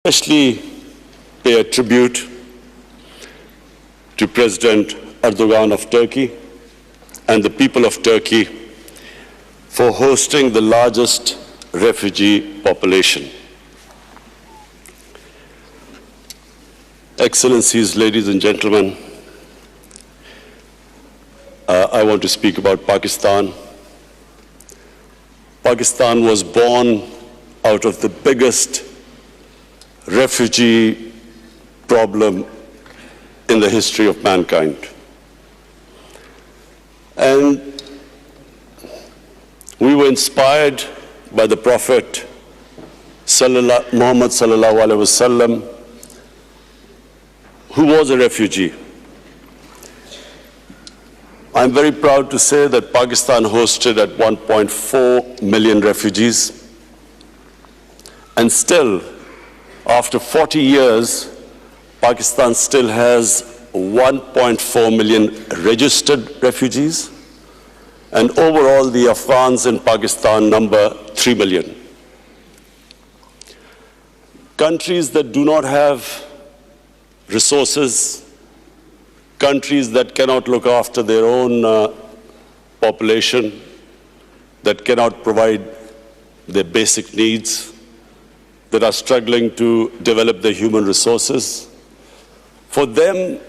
Especially pay a tribute to President Erdogan of Turkey and the people of Turkey for hosting the largest refugee population. Excellencies, ladies and gentlemen, I want to speak about Pakistan. Pakistan was born out of the biggest refugee problem in the history of mankind. And we were inspired by the Prophet Muhammad sallallahu alaihi wasallam, who was a refugee. I'm very proud to say that Pakistan hosted at 1.4 million refugees, and still, after 40 years, Pakistan still has 1.4 million registered refugees, and overall the Afghans in Pakistan number 3 million. Countries that do not have resources, countries that cannot look after their own population, that cannot provide their basic needs, that are struggling to develop their human resources. For them,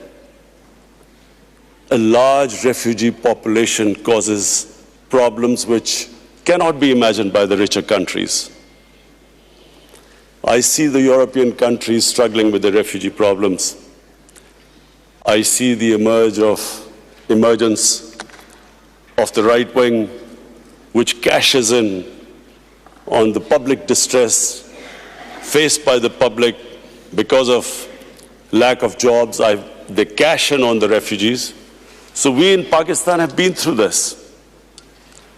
a large refugee population causes problems which cannot be imagined by the richer countries. I see the European countries struggling with the refugee problems. I see the emergence of the right wing, which cashes in on the public distress faced by the public because of lack of jobs. They cash in on the refugees. So we in Pakistan have been through this.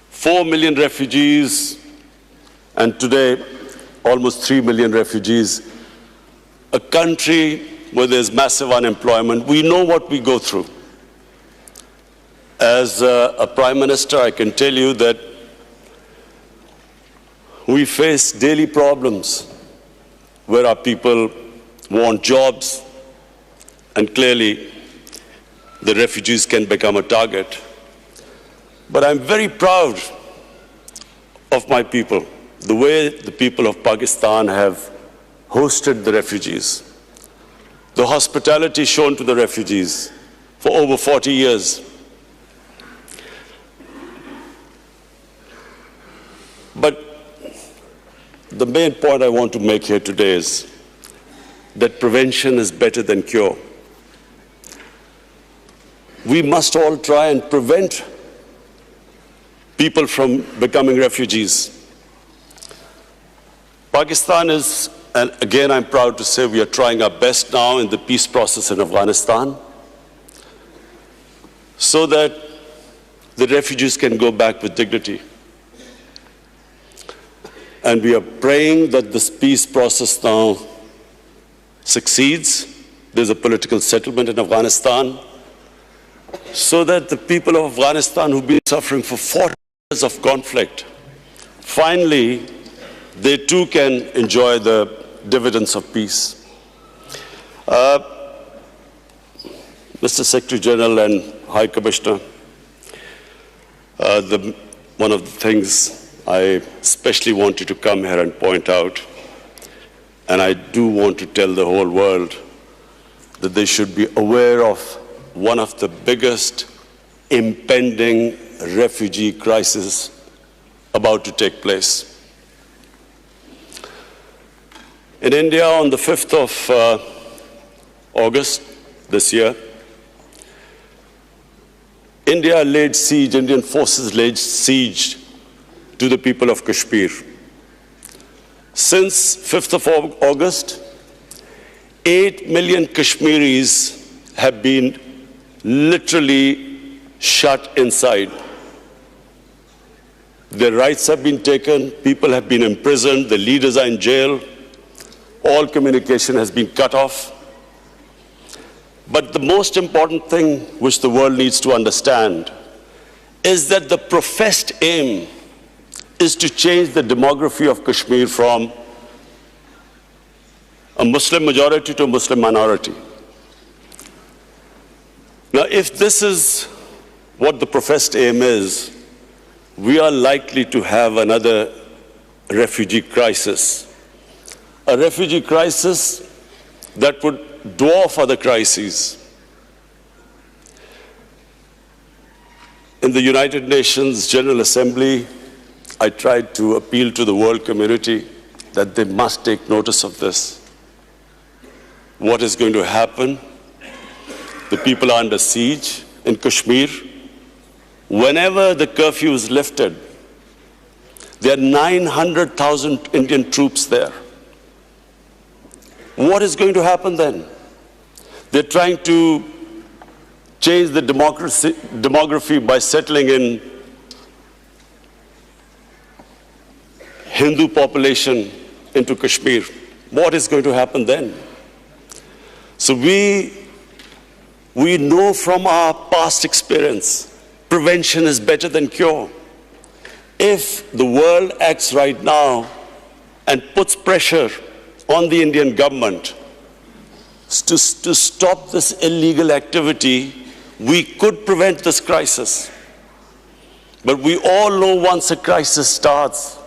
4 million refugees, and today almost 3 million refugees. A country where there's massive unemployment. We know what we go through. As a Prime Minister, I can tell you that we face daily problems where our people want jobs, and clearly the refugees can become a target. But I'm very proud of my people, the way the people of Pakistan have hosted the refugees, the hospitality shown to the refugees for over 40 years. But the main point I want to make here today is that prevention is better than cure. We must all try and prevent people from becoming refugees. Pakistan is, and again I'm proud to say, we are trying our best now in the peace process in Afghanistan so that the refugees can go back with dignity. And we are praying that this peace process now succeeds. There's a political settlement in Afghanistan so that the people of Afghanistan who've been suffering for 40 years of conflict, finally, they too can enjoy the dividends of peace. Mr. Secretary General and High Commissioner, one of the things I especially wanted to come here and point out, and I do want to tell the whole world that they should be aware of one of the biggest impending refugee crises about to take place. In India, on the 5th of August this year, Indian forces laid siege to the people of Kashmir. Since 5th of August, 8 million Kashmiris have been literally shut inside. Their rights have been taken, people have been imprisoned, the leaders are in jail, all communication has been cut off. But the most important thing which the world needs to understand is that the professed aim is to change the demography of Kashmir from a Muslim majority to a Muslim minority. Now, if this is what the professed aim is, we are likely to have another refugee crisis. A refugee crisis that would dwarf other crises. In the United Nations General Assembly, I tried to appeal to the world community that they must take notice of this. What is going to happen? The people are under siege in Kashmir. Whenever the curfew is lifted, there are 900,000 Indian troops there. What is going to happen then? They're trying to change the demography by settling in Hindu population into Kashmir. What is going to happen then? So we know from our past experience, prevention is better than cure. If the world acts right now and puts pressure on the Indian government to stop this illegal activity, we could prevent this crisis. But we all know once a crisis starts,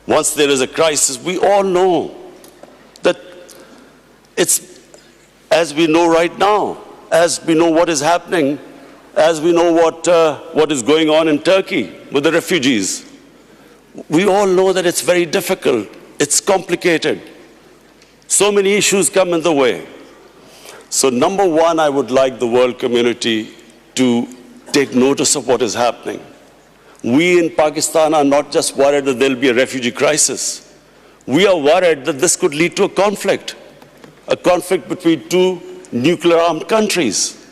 once there is a crisis, we all know that it's, as we know right now, as we know what is happening, as we know what is going on in Turkey with the refugees, we all know that it's very difficult, it's complicated. So many issues come in the way. So number one, I would like the world community to take notice of what is happening. We in Pakistan are not just worried that there'll be a refugee crisis. We are worried that this could lead to a conflict between two nuclear-armed countries.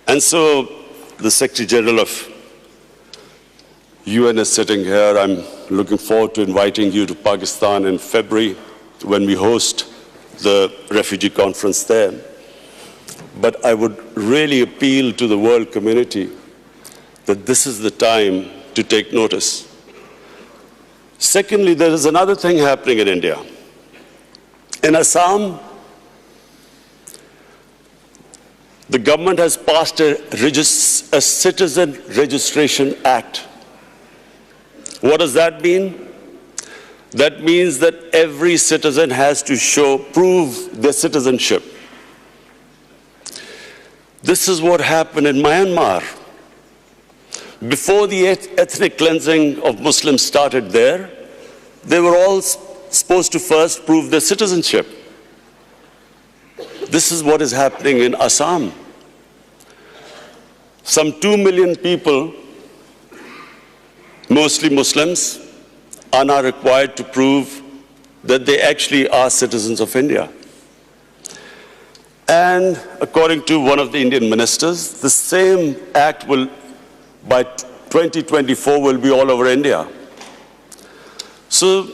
And so the Secretary General of UN is sitting here. I'm looking forward to inviting you to Pakistan in February when we host the refugee conference there. But I would really appeal to the world community that this is the time to take notice. Secondly, there is another thing happening in India. In Assam, the government has passed a Citizen Registration Act. What does that mean? That means that every citizen has to prove their citizenship. This is what happened in Myanmar. Before the ethnic cleansing of Muslims started there, they were all supposed to first prove their citizenship. This is what is happening in Assam. Some 2 million people, mostly Muslims, are now required to prove that they actually are citizens of India. And according to one of the Indian ministers, the same act will, by 2024, will be all over India. So,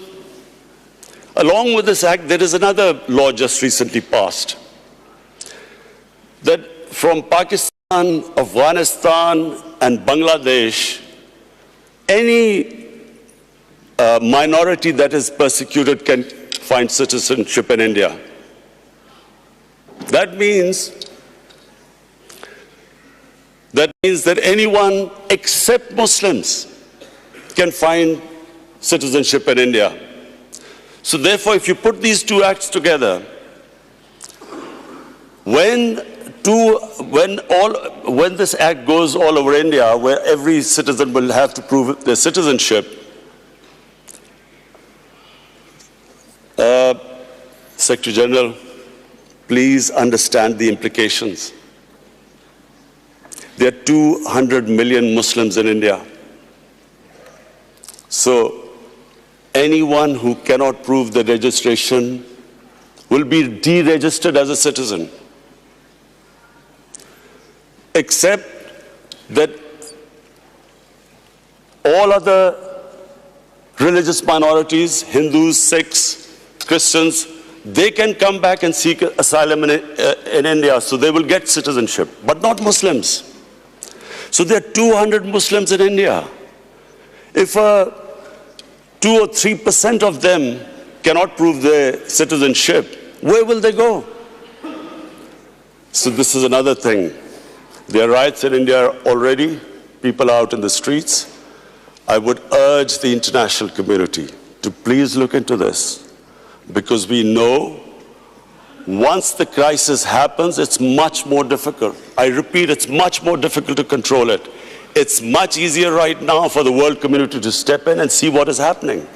along with this act, there is another law just recently passed, that from Pakistan, Afghanistan, and Bangladesh, any minority that is persecuted can find citizenship in India. That means that anyone except Muslims can find citizenship in India. So therefore, if you put these two acts together, when this act goes all over India, where every citizen will have to prove their citizenship, Secretary General, please understand the implications. There are 200 million Muslims in India. So anyone who cannot prove the registration will be deregistered as a citizen, except that all other religious minorities, Hindus, Sikhs, Christians, they can come back and seek asylum in India, so they will get citizenship, but not Muslims. So there are 200 Muslims in India. If 2 or 3% of them cannot prove their citizenship, where will they go? So this is another thing. There are riots in India already. People are out in the streets. I would urge the international community to please look into this, because we know once the crisis happens, it's much more difficult. I repeat, it's much more difficult to control it. It's much easier right now for the world community to step in and see what is happening.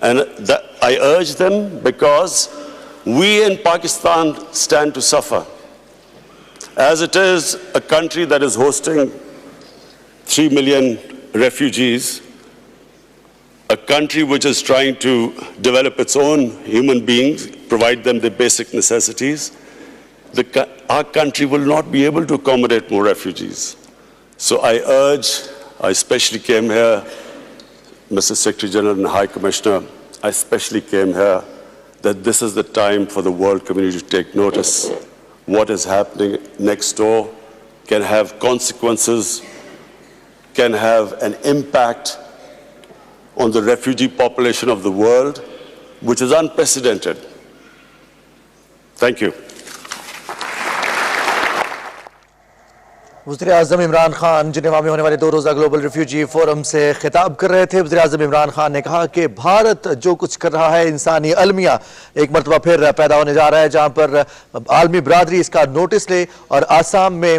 And I urge them, because we in Pakistan stand to suffer. As it is a country that is hosting 3 million refugees, a country which is trying to develop its own human beings, provide them the basic necessities, our country will not be able to accommodate more refugees. So I especially came here, Mr. Secretary General and High Commissioner, I especially came here that this is the time for the world community to take notice. What is happening next door can have consequences, can have an impact on the refugee population of the world, which is unprecedented. Thank you. वज़ीर-ए-आज़म Imran Khan Geneva में होने वाले 2 रोज़ा global refugee forum से खिताब कर रहे थे। वज़ीर-ए-आज़म इमरान खान ने कहा कि भारत जो कुछ कर रहा है, इंसानी अलमिया एक मरतबा फिर पैदा होने जा रहा है, जहां पर आलमी बरादरी इसका नोटिस ले। और आसाम में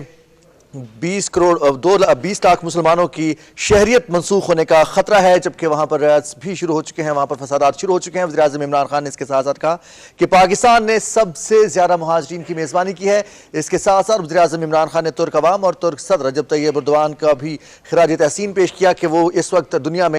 20 लाख मुसलमानों की शहरियत मनसूख होने का खतरा है, जबकि वहां पर भी शुरू हो चुके हैं, वहां पर फसादात शुरू हो चुके हैं। वज़ीर-ए-आज़म इमरान खान ने इसके साथ साथ कहा कि पाकिस्तान ने सबसे ज्यादा मुहाजिरीन की मेज़बानी की है। इसके साथ साथ वज़ीर-ए-आज़म इमरान खान ने तुर्क अवाम और तुर्क सदर रजब तैयब एर्दोआन का भी खिराज तहसीन पेश किया कि वो इस वक्त दुनिया में